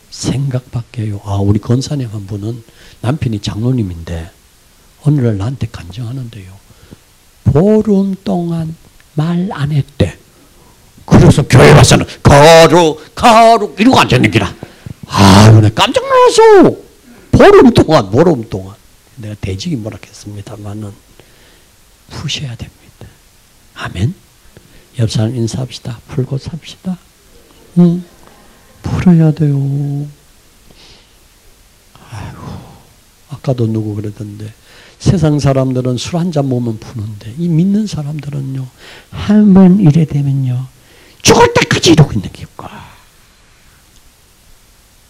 생각 바뀌어요. 우리 권사님 한 분은 남편이 장로님인데 오늘날 나한테 간증하는데요. 보름 동안 말 안 했대. 그래서 교회 와서는 가루 이러고 앉아있는 기라. 내가 깜짝 놀랐어. 보름 동안. 내가 대직이 뭐라 했습니다만은 푸셔야 됩니다. 아멘. 옆 사람 인사합시다. 풀고 삽시다. 풀어야 돼요. 아까도 누구 그러던데 세상 사람들은 술 한 잔 먹으면 푸는데 이 믿는 사람들은요 한 번 이래 되면요 죽을 때까지 이러고 있는 기과.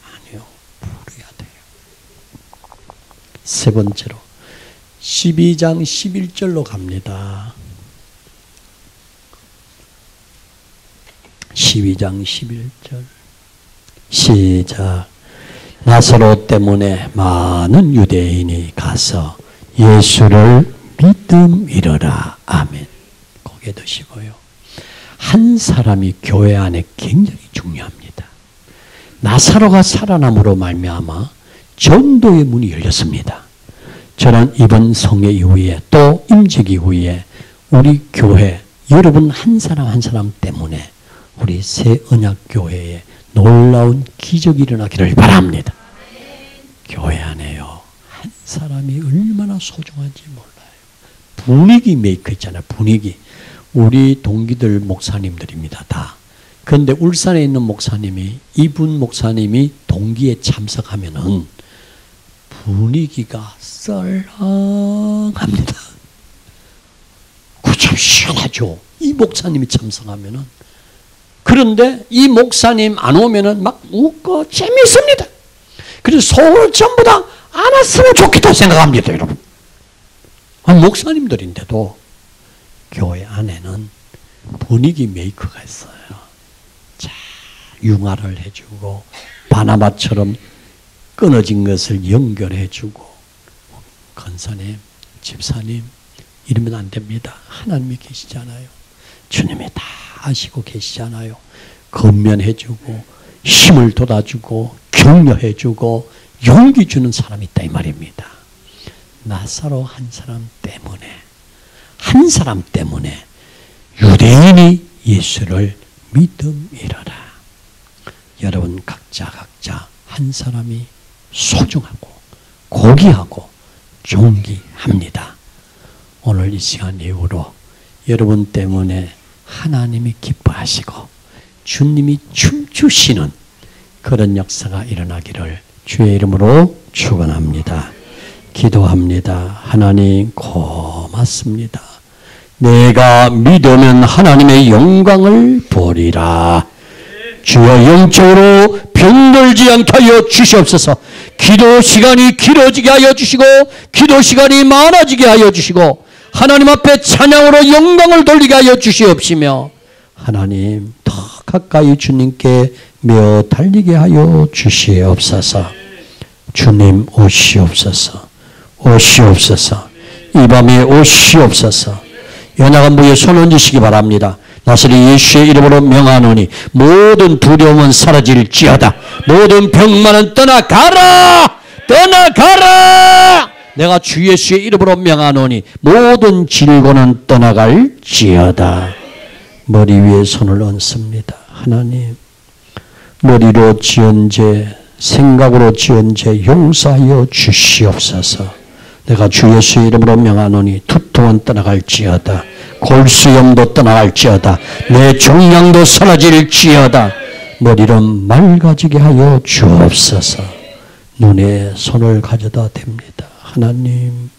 아니요. 풀어야 돼요. 세 번째로 12장 11절로 갑니다. 12장 11절 시작. 나사로 때문에 많은 유대인이 가서 예수를 믿음이러라. 아멘. 고개 드시고요. 한 사람이 교회 안에 굉장히 중요합니다. 나사로가 살아남으로 말미암아 전도의 문이 열렸습니다. 저는 이번 성회 이후에 또 임직 이후에 우리 교회 여러분 한 사람 한 사람 때문에 우리 새 언약교회에 놀라운 기적이 일어나기를 바랍니다. 교회 안에요. 한 사람이 얼마나 소중한지 몰라요. 분위기 메이커 있잖아요. 분위기. 우리 동기들 목사님들입니다. 다. 그런데 울산에 있는 목사님이 이분 목사님이 동기에 참석하면은 분위기가 썰렁합니다. 그 참 시원하죠. 이 목사님이 참석하면은. 그런데 이 목사님 안 오면은 막 웃고 재미있습니다. 그래서 서울 전부 다 안 왔으면 좋겠다 생각합니다, 여러분. 목사님들인데도 교회 안에는 분위기 메이커가 있어요. 자, 융화를 해주고 바나바처럼 끊어진 것을 연결해주고 권사님, 집사님 이러면 안 됩니다. 하나님이 계시잖아요. 주님이 다 아시고 계시잖아요. 건면해주고 힘을 돋아주고 격려해주고 용기 주는 사람이 있다 이 말입니다. 나사로 한 사람 때문에 유대인이 예수를 믿음이라라. 여러분 각자 한 사람이 소중하고 고귀하고 존귀합니다. 오늘 이 시간 이후로 여러분 때문에 하나님이 기뻐하시고 주님이 춤추시는 그런 역사가 일어나기를 주의 이름으로 축원합니다. 기도합니다. 하나님 고맙습니다. 내가 믿으면 하나님의 영광을 보리라. 주여 영적으로 병들지 않게 하여 주시옵소서. 기도 시간이 길어지게 하여 주시고 기도 시간이 많아지게 하여 주시고 하나님 앞에 찬양으로 영광을 돌리게 하여 주시옵시며 하나님 더 가까이 주님께 메어 달리게 하여 주시옵소서. 주님 오시옵소서. 오시옵소서. 이 밤에 오시옵소서. 연약한 무에 손 얹으시기 바랍니다. 나사렛 예수의 이름으로 명하노니 모든 두려움은 사라질지어다. 모든 병만은 떠나가라. 떠나가라. 내가 주 예수의 이름으로 명하노니 모든 질고는 떠나갈지어다. 머리 위에 손을 얹습니다. 하나님 머리로 지은 죄 생각으로 지은 죄 용서하여 주시옵소서. 내가 주 예수의 이름으로 명하노니 두통은 떠나갈지어다. 골수염도 떠나갈지어다. 내 종양도 사라질지어다. 머리는 맑아지게 하여 주옵소서. 눈에 손을 가져다 댑니다. 하나님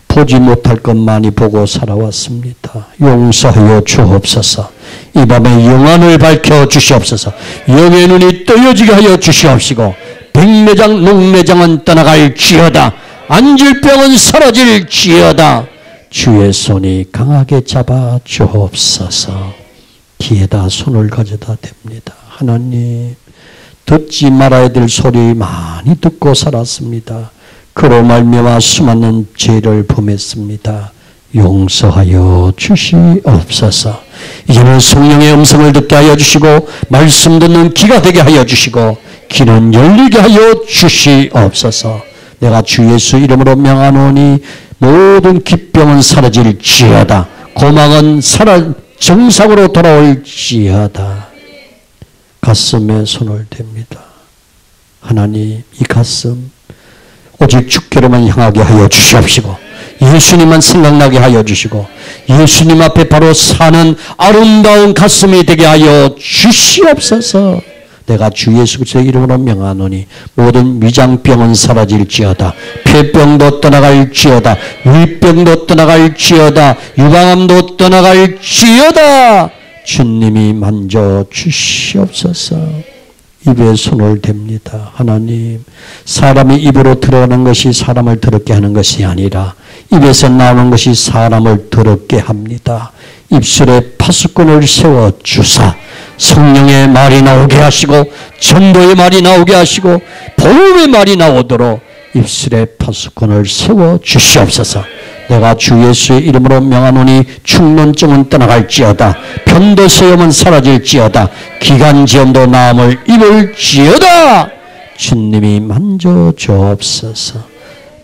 보지 못할 것 많이 보고 살아왔습니다. 용서하여 주옵소서. 이 밤에 영안을 밝혀 주시옵소서. 영의 눈이 떠여지게 하여 주시옵시고 백내장 녹내장은 떠나갈지어다. 안질병은 사라질지어다. 주의 손이 강하게 잡아 주옵소서. 귀에다 손을 가져다 댑니다. 하나님 듣지 말아야 될 소리 많이 듣고 살았습니다. 그로 말미암아 수많은 죄를 범했습니다. 용서하여 주시옵소서. 이제는 성령의 음성을 듣게 하여 주시고 말씀 듣는 귀가 되게 하여 주시고 귀는 열리게 하여 주시옵소서. 내가 주 예수 이름으로 명하노니 모든 기병은 사라질지어다. 고막은 정상으로 돌아올지어다. 가슴에 손을 댑니다. 하나님 이 가슴 오직 주께로만 향하게 하여 주시옵시고 예수님만 생각나게 하여 주시고 예수님 앞에 바로 사는 아름다운 가슴이 되게 하여 주시옵소서. 내가 주 예수 그리스도의 이름으로 명하노니 모든 위장병은 사라질지어다. 폐병도 떠나갈지어다. 위병도 떠나갈지어다. 유방암도 떠나갈지어다. 주님이 만져 주시옵소서. 입에 손을 댑니다. 하나님 사람이 입으로 들어가는 것이 사람을 더럽게 하는 것이 아니라 입에서 나오는 것이 사람을 더럽게 합니다. 입술에 파수꾼을 세워주사 성령의 말이 나오게 하시고 전도의 말이 나오게 하시고 복음의 말이 나오도록 입술에 파수꾼을 세워주시옵소서. 내가 주 예수의 이름으로 명하노니 축농증은 떠나갈지어다. 편도소염은 사라질지어다. 기관지염도 나음을 입을지어다. 주님이 만져주옵소서.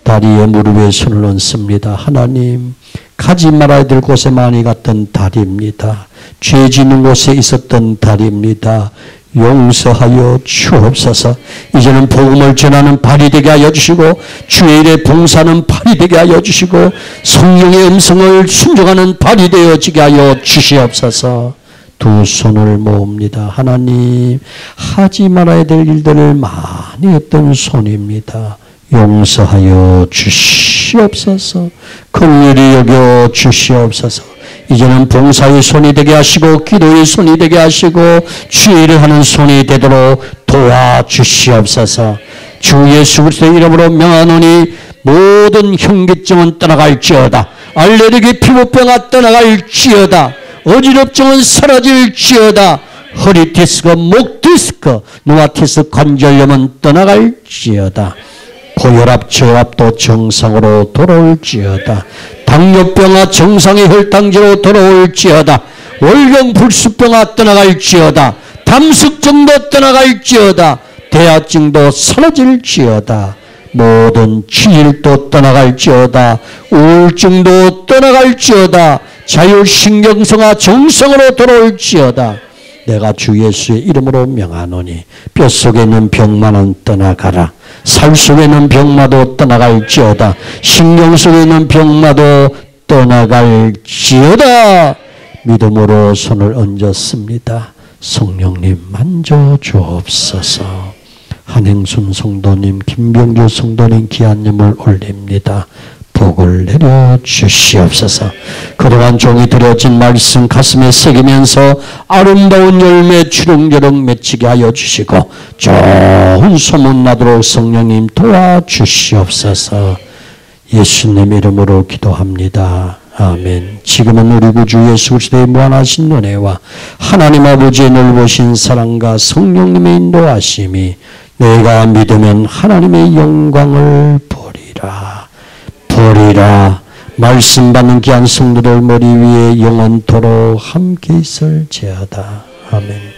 다리에 무릎에 손을 얹습니다. 하나님 가지 말아야 될 곳에 많이 갔던 다리입니다. 죄 짓는 곳에 있었던 다리입니다. 용서하여 주옵소서. 이제는 복음을 전하는 발이 되게 하여 주시고 주의 일에 봉사하는 발이 되게 하여 주시고 성령의 음성을 순종하는 발이 되어지게 하여 주시옵소서. 두 손을 모읍니다. 하나님 하지 말아야 될 일들을 많이 했던 손입니다. 용서하여 주시옵소서. 긍휼히 여겨 주시옵소서. 이제는 봉사의 손이 되게 하시고 기도의 손이 되게 하시고 주의 일을 하는 손이 되도록 도와주시옵소서. 주 예수 그리스도의 이름으로 명하노니 모든 현기증은 떠나갈지어다. 알레르기 피부병아 떠나갈지어다. 어지럽증은 사라질지어다. 허리 디스크, 목 디스크, 누아티스 관절염은 떠나갈지어다. 고혈압, 저혈압도 정상으로 돌아올지어다. 당뇨병아 정상의 혈당제로 돌아올지어다. 월경 불수병아 떠나갈지어다. 담숙증도 떠나갈지어다. 대하증도 사라질지어다. 모든 치질도 떠나갈지어다. 우울증도 떠나갈지어다. 자율신경성아 정상으로 돌아올지어다. 내가 주 예수의 이름으로 명하노니 뼛속에 있는 병만은 떠나가라. 살 속에 있는 병마도 떠나갈지어다. 신경 속에 있는 병마도 떠나갈지어다. 믿음으로 손을 얹었습니다. 성령님 만져 주옵소서. 한행순 성도님, 김병주 성도님 기한님을 올립니다. 복을 내려 주시옵소서. 그동안 종이 드려진 말씀 가슴에 새기면서 아름다운 열매 주렁주렁 맺히게 하여 주시고 좋은 소문 나도록 성령님 도와주시옵소서. 예수님 이름으로 기도합니다. 아멘. 지금은 우리 구주 예수 그리스도의 무한하신 은혜와 하나님 아버지의 넓으신 사랑과 성령님의 인도하심이 내가 믿으면 하나님의 영광을 보리라. 말씀 받는 귀한 성도들 머리 위에 영원토록 함께 있을지어다. 아멘.